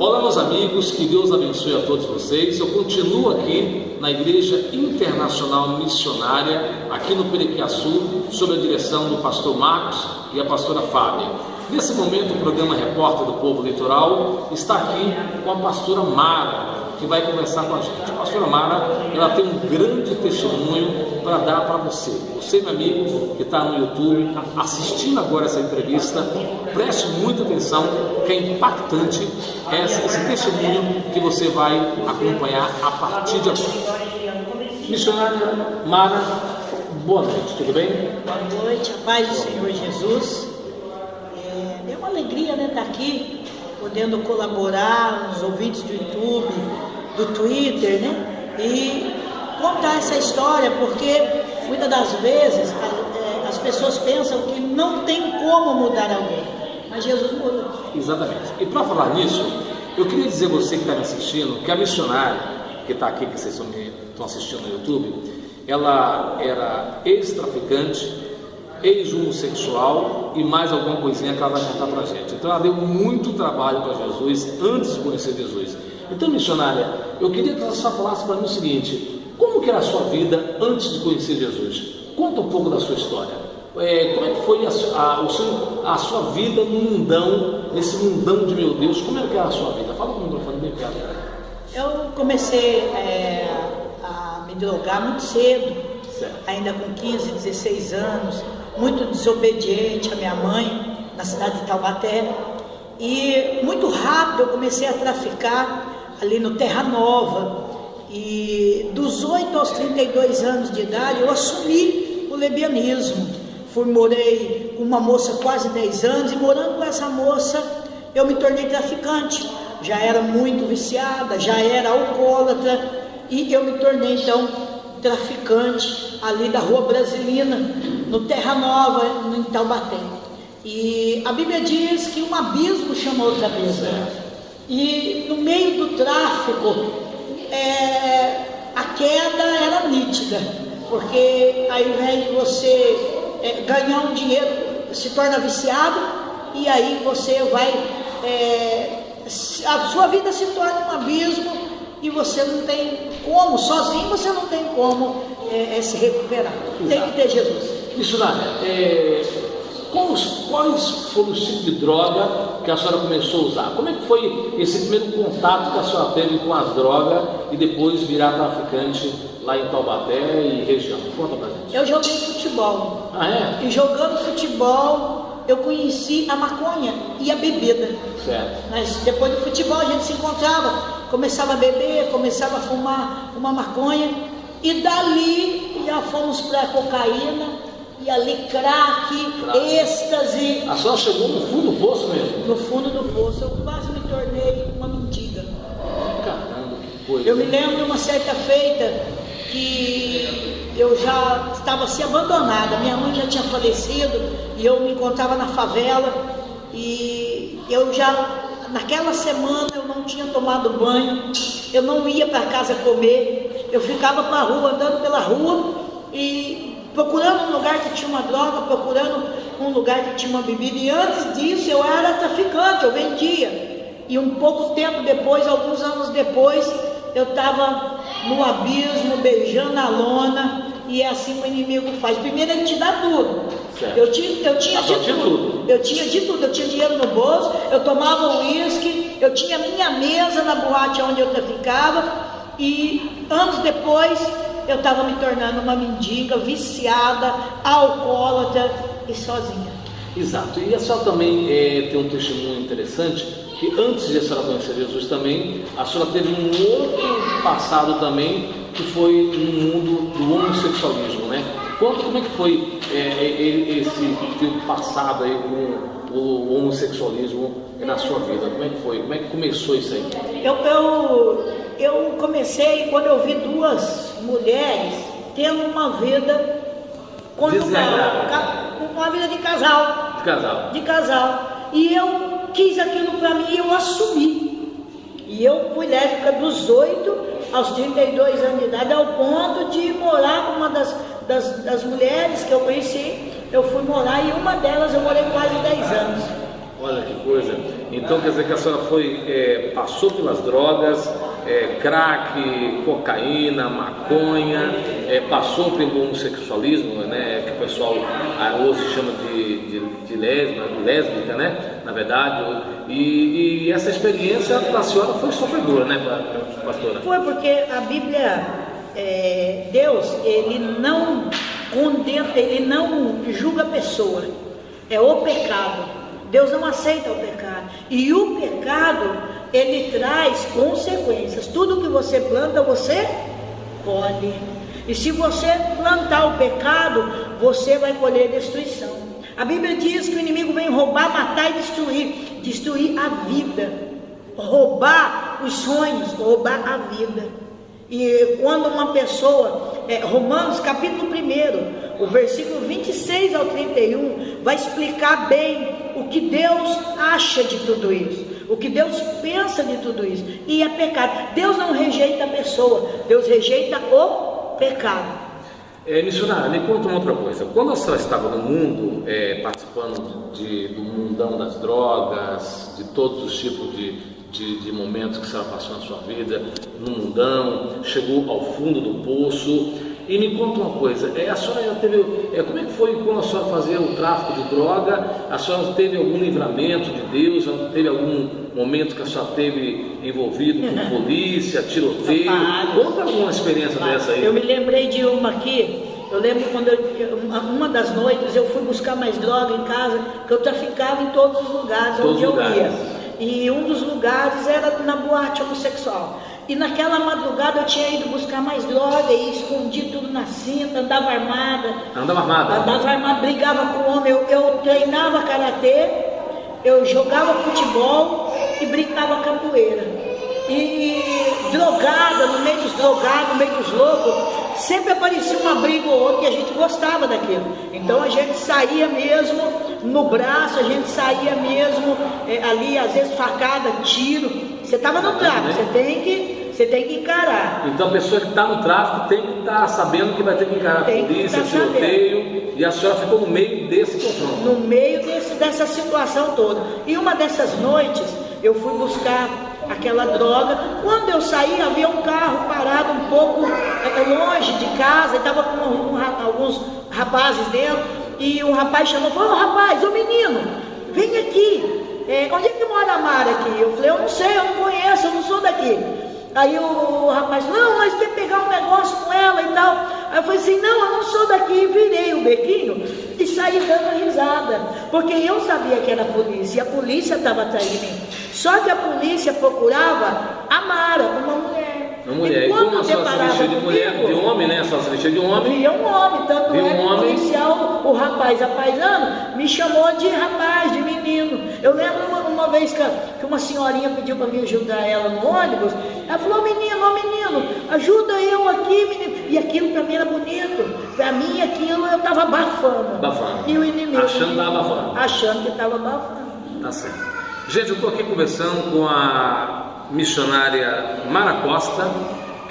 Olá, meus amigos, que Deus abençoe a todos vocês. Eu continuo aqui na Igreja Internacional Missionária, aqui no Periquiaçu, sob a direção do pastor Marcos e a pastora Fábia. Nesse momento, o programa Repórter do Povo Litoral está aqui com a pastora Mara, que vai conversar com a gente. A pastora Mara, ela tem um grande testemunho para dar para você. Você, meu amigo, que está no YouTube, assistindo agora essa entrevista, preste muita atenção, que é impactante esse testemunho que você vai acompanhar a partir de agora. Missionária Mara, boa noite, tudo bem? Boa noite, a paz do Senhor Jesus. É uma alegria, né, estar aqui, podendo colaborar nos ouvintes do YouTube, do Twitter, né, e contar essa história, porque muitas das vezes as pessoas pensam que não tem como mudar alguém, mas Jesus muda. Exatamente. E para falar nisso, eu queria dizer a você que está me assistindo, que a missionária que está aqui, que vocês estão assistindo no YouTube, ela era ex-traficante, ex-homossexual e mais alguma coisinha que ela vai contar para a gente. Então ela deu muito trabalho para Jesus antes de conhecer Jesus. Então, missionária, eu queria que você só falasse para mim o seguinte: como que era a sua vida antes de conhecer Jesus? Conta um pouco da sua história. Como é que foi a sua vida no mundão, nesse mundão de meu Deus? Como é que era a sua vida? Fala comigo, falando bem perto. Eu comecei a me drogar muito cedo, certo. Ainda com 15, 16 anos, muito desobediente à minha mãe, na cidade de Taubaté. E muito rápido eu comecei a traficar ali no Terra Nova, e dos 8 aos 32 anos de idade eu assumi o lesbianismo. Morei com uma moça quase 10 anos, e morando com essa moça eu me tornei traficante. Já era muito viciada, já era alcoólatra, e eu me tornei então traficante ali da Rua Brasilina, no Terra Nova, em Taubaté. E a Bíblia diz que um abismo chama outro abismo. E no meio do tráfico, a queda era nítida, porque ao invés de você ganhar um dinheiro, se torna viciado, e aí você vai, a sua vida se torna um abismo, e você não tem como, sozinho você não tem como se recuperar. Exato. Tem que ter Jesus. Missionária, quais foram os tipos de droga que a senhora começou a usar? Como é que foi esse primeiro contato que a senhora teve com as drogas e depois virar traficante lá em Taubaté e região? Conta pra gente. Eu joguei futebol. Ah, é? E jogando futebol eu conheci a maconha e a bebida. Certo. Mas depois do futebol a gente se encontrava, começava a beber, começava a fumar uma maconha, e dali já fomos para cocaína, e ali crack, êxtase. A senhora chegou no fundo do poço mesmo? No fundo do poço, eu quase me tornei uma mendiga. Caramba, que coisa. Eu me lembro de uma certa feita que eu já estava assim abandonada, minha mãe já tinha falecido, e eu me encontrava na favela, e eu já, naquela semana eu não tinha tomado banho, eu não ia para casa comer, eu ficava para a rua, andando pela rua, e procurando um lugar que tinha uma droga, procurando um lugar que tinha uma bebida. E antes disso eu era traficante, eu vendia. E um pouco tempo depois, alguns anos depois, eu estava no abismo, beijando a lona. E é assim que o inimigo faz. Primeiro ele te dá tudo. Eu tinha de tudo. Eu tinha de tudo. Eu tinha dinheiro no bolso, eu tomava uísque, eu tinha minha mesa na boate onde eu traficava. E anos depois eu estava me tornando uma mendiga, viciada, alcoólatra e sozinha. Exato. E a senhora também tem um testemunho interessante, que antes de a senhora conhecer Jesus também, a senhora teve um outro passado também, que foi no mundo do homossexualismo, né? Como é que foi esse teu passado aí com o homossexualismo na sua vida? Como é que foi? Como é que começou isso aí? Eu comecei quando eu vi duas mulheres tendo uma vida conjugal, uma vida de casal. De casal. E eu quis aquilo para mim e eu assumi. E eu fui lésbica dos 8 aos 32 anos de idade, ao ponto de morar com uma das mulheres que eu conheci. Eu fui morar e uma delas eu morei quase 10 anos. Olha que coisa. Então quer dizer que a senhora passou pelas drogas, crack, cocaína, maconha, passou pelo homossexualismo, né, que o pessoal hoje chama de lésbica, né, na verdade, e essa experiência para a senhora foi sofredora, né, pastora? Foi porque a Bíblia, Deus, ele não condena, ele não julga a pessoa, é o pecado. Deus não aceita o pecado, e o pecado, ele traz consequências. Tudo que você planta, você colhe. E se você plantar o pecado, você vai colher destruição. A Bíblia diz que o inimigo vem roubar, matar e destruir a vida, roubar os sonhos, roubar a vida. E quando uma pessoa, Romanos capítulo 1, o versículo 26 ao 31, vai explicar bem o que Deus acha de tudo isso, o que Deus pensa de tudo isso, e é pecado. Deus não rejeita a pessoa, Deus rejeita o pecado. Missionária, me conta uma outra coisa. Quando a senhora estava no mundo, participando do mundão das drogas, de todos os tipos de momentos que a senhora passou na sua vida, no mundão, chegou ao fundo do poço, e me conta uma coisa, a senhora já teve, como é que foi quando a senhora fazia o tráfico de droga? A senhora teve algum livramento de Deus? Teve algum momento que a senhora teve envolvido com polícia, tiroteio? Conta alguma experiência dessa aí. Eu me lembrei de uma aqui. Eu lembro quando uma das noites eu fui buscar mais droga em casa, que eu traficava em todos os lugares onde eu ia. E um dos lugares era na boate homossexual. E naquela madrugada eu tinha ido buscar mais droga e escondi tudo na cinta, andava armada. Andava armada, brigava com o homem. Eu treinava karatê, eu jogava futebol e brincava capoeira. E drogada, no meio dos drogados, no meio dos loucos, sempre aparecia uma briga ou outra e a gente gostava daquilo. Então a gente saía mesmo no braço, a gente saía mesmo ali, às vezes facada, tiro. Você estava no tráfico, você tem que encarar. Então a pessoa que está no tráfico tem que estar sabendo que vai ter que encarar a polícia, tiroteio, e a senhora ficou no meio desse confronto. No meio dessa situação toda. E uma dessas noites eu fui buscar aquela droga. Quando eu saí, havia um carro parado um pouco longe de casa, estava com alguns rapazes dentro, e o rapaz chamou, falou: rapaz, ô menino, vem aqui, onde é que mora a Mara aqui? Eu falei: eu não sei, eu não conheço, eu não sou daqui. Aí o rapaz: não, nós temos que pegar um negócio com ela e tal. Aí eu falei assim: não, eu não sou daqui. Virei o bequinho e saí dando risada, porque eu sabia que era a polícia, e a polícia estava atrás de mim. Só que a polícia procurava a Mara, uma mulher. E como a senhora se vestia de mulher, de homem, né? A senhora se vestia de homem? Via um homem, tanto é que o policial, o rapaz apaisando, me chamou de rapaz, de menino. Eu lembro uma vez que uma senhorinha pediu para me ajudar ela no ônibus. Ela falou: menino, ajuda eu aqui, menino. E aquilo para mim era bonito. Para mim aquilo eu estava abafando. E o inimigo achando que estava abafando. Achando que estava abafando. Tá certo. Gente, eu estou aqui conversando com a missionária Mara Costa,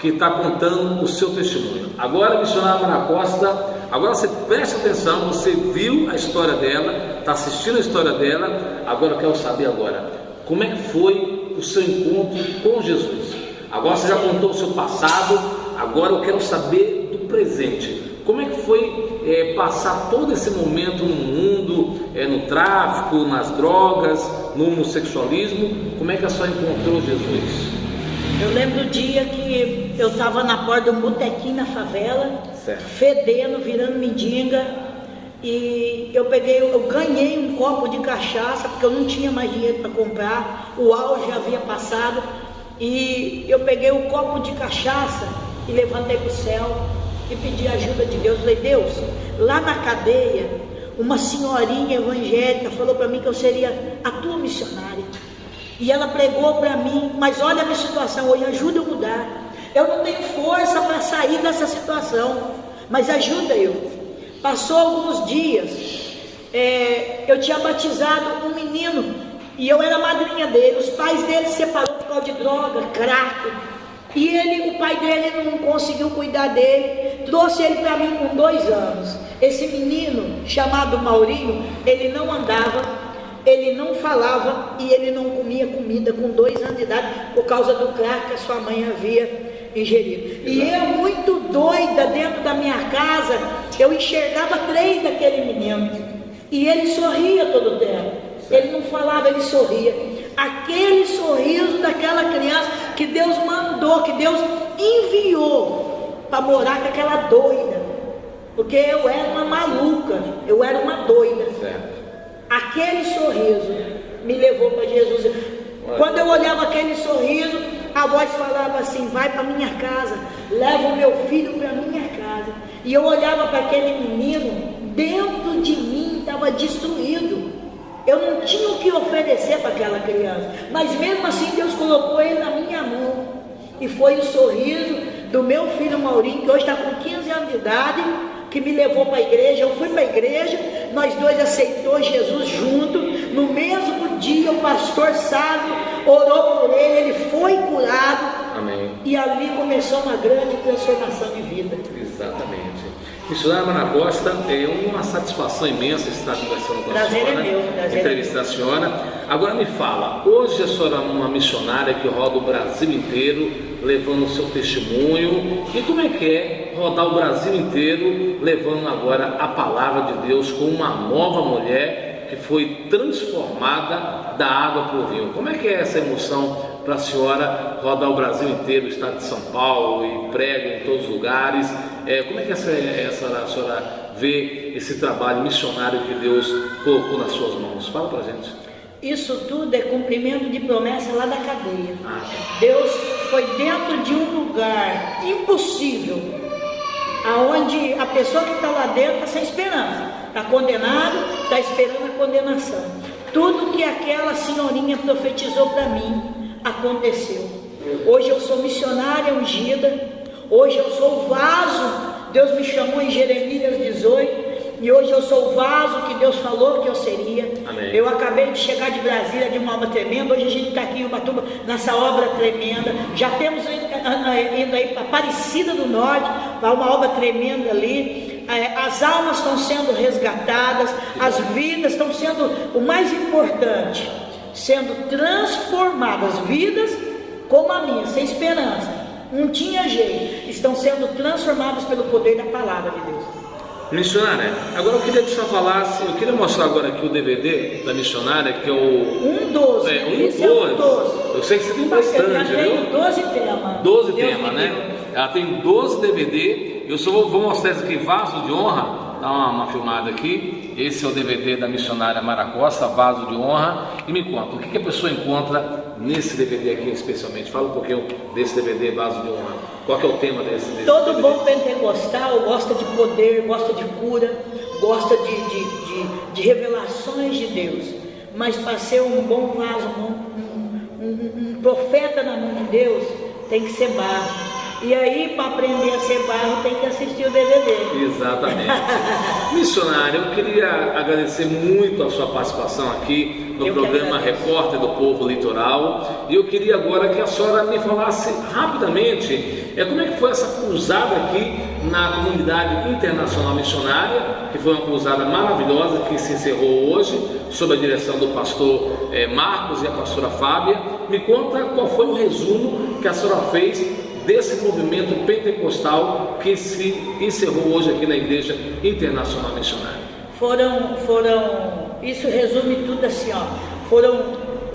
que está contando o seu testemunho. Agora, missionária Mara Costa, agora você preste atenção, você viu a história dela, está assistindo a história dela. Agora eu quero saber como é que foi o seu encontro com Jesus. Agora você já contou o seu passado, agora eu quero saber do presente. Como é que foi passar todo esse momento no mundo, no tráfico, nas drogas, no homossexualismo? Como é que a senhora encontrou Jesus? Eu lembro do dia que eu estava na porta de um botequinho na favela, certo, fedendo, virando mendiga, e eu ganhei um copo de cachaça, porque eu não tinha mais dinheiro para comprar, o auge já havia passado, e eu peguei o copo de cachaça e levantei para o céu e pedi ajuda de Deus. Falei: Deus, lá na cadeia, uma senhorinha evangélica falou para mim que eu seria a tua missionária, e ela pregou para mim, mas olha a minha situação hoje, ajuda eu a mudar. Eu não tenho força para sair dessa situação, mas ajuda eu. Passou alguns dias, eu tinha batizado um menino, e eu era madrinha dele. Os pais dele se separaram por causa de droga, crack, e o pai dele não conseguiu cuidar dele, trouxe ele para mim com 2 anos. Esse menino chamado Maurinho, ele não andava, ele não falava e ele não comia comida com 2 anos de idade por causa do crack que a sua mãe havia ingerido. E eu, muito doida, dentro da minha casa, eu enxergava 3 daquele menino e ele sorria todo o tempo. Ele não falava, ele sorria. Aquele sorriso daquela criança que Deus mandou, que Deus enviou para morar com aquela doida, porque eu era uma maluca, eu era uma doida. Aquele sorriso me levou para Jesus. Quando eu olhava aquele sorriso, a voz falava assim: vai para minha casa, leva o meu filho para minha casa. E eu olhava para aquele menino, dentro de mim estava destruído. Eu não tinha o que oferecer para aquela criança, mas mesmo assim Deus colocou ele na minha mão. E foi o sorriso do meu filho Maurinho, que hoje está com 15 anos de idade, que me levou para a igreja. Eu fui para a igreja, nós 2 aceitamos Jesus junto. No mesmo dia o pastor Sávio orou por ele, ele foi curado. Amém. E ali começou uma grande transformação de vida. Exatamente. Missionária Mara Costa, é uma satisfação imensa estar conversando com a Prazer senhora, é meu, entrevistar a senhora. Agora me fala, hoje a senhora é uma missionária que roda o Brasil inteiro, levando o seu testemunho. E como é que é rodar o Brasil inteiro, levando agora a palavra de Deus com uma nova mulher que foi transformada da água para o vinho? Como é que é essa emoção para a senhora rodar o Brasil inteiro, o estado de São Paulo, e prega em todos os lugares? Como é que a senhora vê esse trabalho missionário que Deus colocou nas suas mãos? Fala para a gente. Isso tudo é cumprimento de promessa lá da cadeia. Deus foi dentro de um lugar impossível, aonde a pessoa que está lá dentro está sem esperança, está condenado, está esperando a condenação. Tudo que aquela senhorinha profetizou para mim aconteceu. Hoje eu sou missionária ungida, hoje eu sou o vaso. Deus me chamou em Jeremias 18 e hoje eu sou o vaso que Deus falou que eu seria. Amém. Eu acabei de chegar de Brasília, de uma obra tremenda. Hoje a gente está aqui em Ubatuba nessa obra tremenda. Já temos indo aí para Aparecida do Norte, para uma obra tremenda ali. As almas estão sendo resgatadas, as vidas estão sendo, o mais importante, sendo transformadas. Vidas como a minha, sem esperança, não tinha jeito, estão sendo transformadas pelo poder da palavra de Deus. Missionária, agora eu queria que você falasse, eu queria mostrar agora aqui o DVD da missionária, que é o 1:12. Esse é o 12. Eu sei que você tem bastante, viu? 12 temas. 12 temas, né? Ela tem 12 DVD. Eu só vou mostrar isso aqui, Vaso de Honra. Dá uma filmada aqui. Esse é o DVD da missionária Mara Costa, Vaso de Honra. E me conta, o que a pessoa encontra nesse DVD aqui especialmente? Fala um pouquinho desse DVD, Vaso de Honra. Qual que é o tema desse Todo DVD? bom pentecostal gosta de poder, gosta de cura, gosta de revelações de Deus. Mas para ser um bom vaso, um profeta na mão de Deus, tem que ser barro. E aí, para aprender a ser barro, tem que assistir o DVD. Exatamente. Missionário, eu queria agradecer muito a sua participação aqui no programa Repórter do Povo Litoral. E eu queria agora que a senhora me falasse rapidamente como é que foi essa cruzada aqui na comunidade internacional missionária, que foi uma cruzada maravilhosa que se encerrou hoje, sob a direção do pastor Marcos e a pastora Fábia. Me conta qual foi o resumo que a senhora fez desse movimento pentecostal que se encerrou hoje aqui na Igreja Internacional Missionária. Isso resume tudo assim, ó. Foram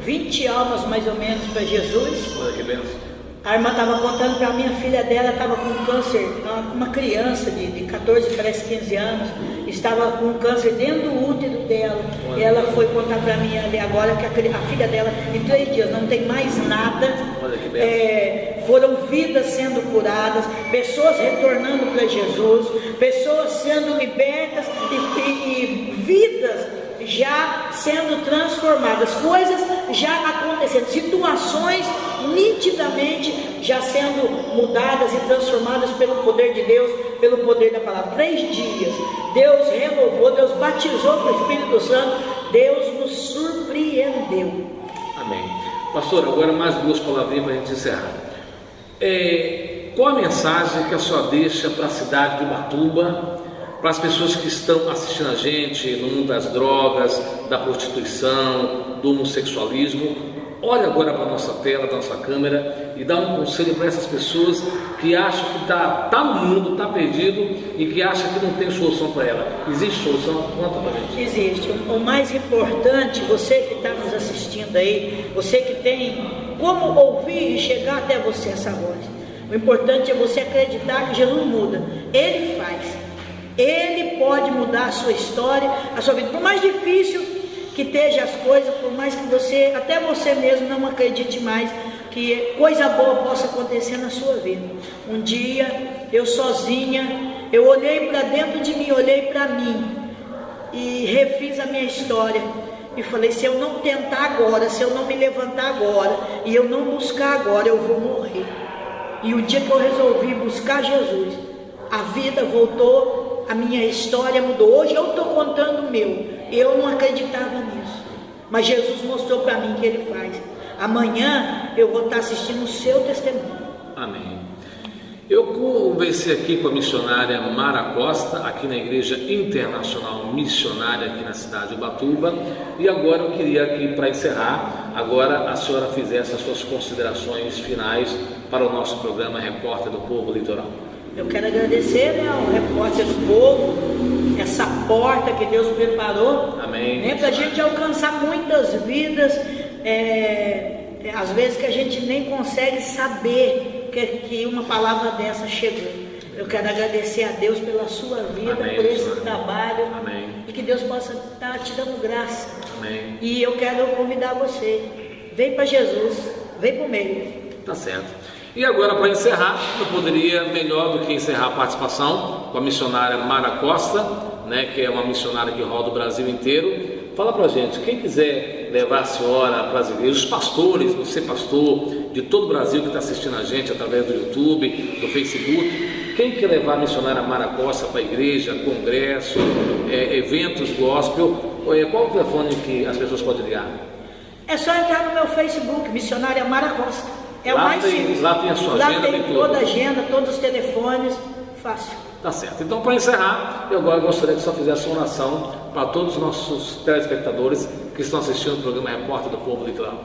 20 almas mais ou menos para Jesus. Olha que benção. A irmã estava contando para mim, a filha dela estava com câncer, uma criança de 14, parece 15 anos, estava com câncer dentro do útero dela. E ela foi contar para mim ali agora que a filha dela, em 3 dias, não tem mais nada. Olha que benção. Foram vidas sendo curadas, pessoas retornando para Jesus, pessoas sendo libertas e vidas já sendo transformadas, coisas já acontecendo, situações nitidamente já sendo mudadas e transformadas pelo poder de Deus, pelo poder da palavra. 3 dias, Deus renovou, Deus batizou com o Espírito Santo, Deus nos surpreendeu. Amém. Pastor, agora mais 2 palavrinhas para a gente encerrar. Qual a mensagem que a senhora deixa para a cidade de Ubatuba, para as pessoas que estão assistindo a gente no mundo das drogas, da prostituição, do homossexualismo. Olha agora para a nossa tela, para a nossa câmera e dá um conselho para essas pessoas que acham que tá no mundo, está perdido e que acham que não tem solução para ela. Existe solução? Conta para a gente. Existe. O mais importante, você que está nos assistindo aí, você que tem como ouvir e chegar até você essa voz. O importante é você acreditar que Jesus muda. Ele faz. Ele pode mudar a sua história, a sua vida. Por mais difícil que esteja as coisas, por mais que você, até você mesmo não acredite mais que coisa boa possa acontecer na sua vida. Um dia, eu sozinha, eu olhei para dentro de mim, olhei para mim e refiz a minha história e falei, se eu não tentar agora, se eu não me levantar agora e eu não buscar agora, eu vou morrer. E o dia que eu resolvi buscar Jesus, a vida voltou, a minha história mudou. Hoje eu estou contando o meu. Eu não acreditava nisso, mas Jesus mostrou para mim que Ele faz. Amanhã eu vou estar assistindo o seu testemunho. Amém. Eu conversei aqui com a missionária Mara Costa, aqui na Igreja Internacional Missionária, aqui na cidade de Ubatuba. E agora eu queria aqui, para encerrar, agora a senhora fizesse as suas considerações finais para o nosso programa Repórter do Povo Litoral. Eu quero agradecer, ao Repórter do Povo, essa porta que Deus preparou, amém, para a gente alcançar muitas vidas, às vezes que a gente nem consegue saber que uma palavra dessa chegou. Eu quero agradecer a Deus pela sua vida, amém, por esse trabalho, amém, e que Deus possa estar te dando graça. Amém. E eu quero convidar você, vem para Jesus, vem para o meio. Tá certo. E agora, para encerrar, eu poderia melhor do que encerrar a participação com a missionária Mara Costa, né, que é uma missionária que roda o Brasil inteiro. Fala pra gente, quem quiser levar a senhora para as igrejas, os pastores, você pastor de todo o Brasil que está assistindo a gente através do YouTube, do Facebook, quem quer levar a missionária Mara Costa para a igreja, congresso, eventos gospel, qual o telefone que as pessoas podem ligar? É só entrar no meu Facebook, missionária Mara Costa. Lá tem a sua agenda, tem toda a agenda, todos os telefones, fácil. Tá certo. Então, para encerrar, eu agora gostaria que só fizesse uma oração para todos os nossos telespectadores que estão assistindo o programa Repórter do Povo Litoral.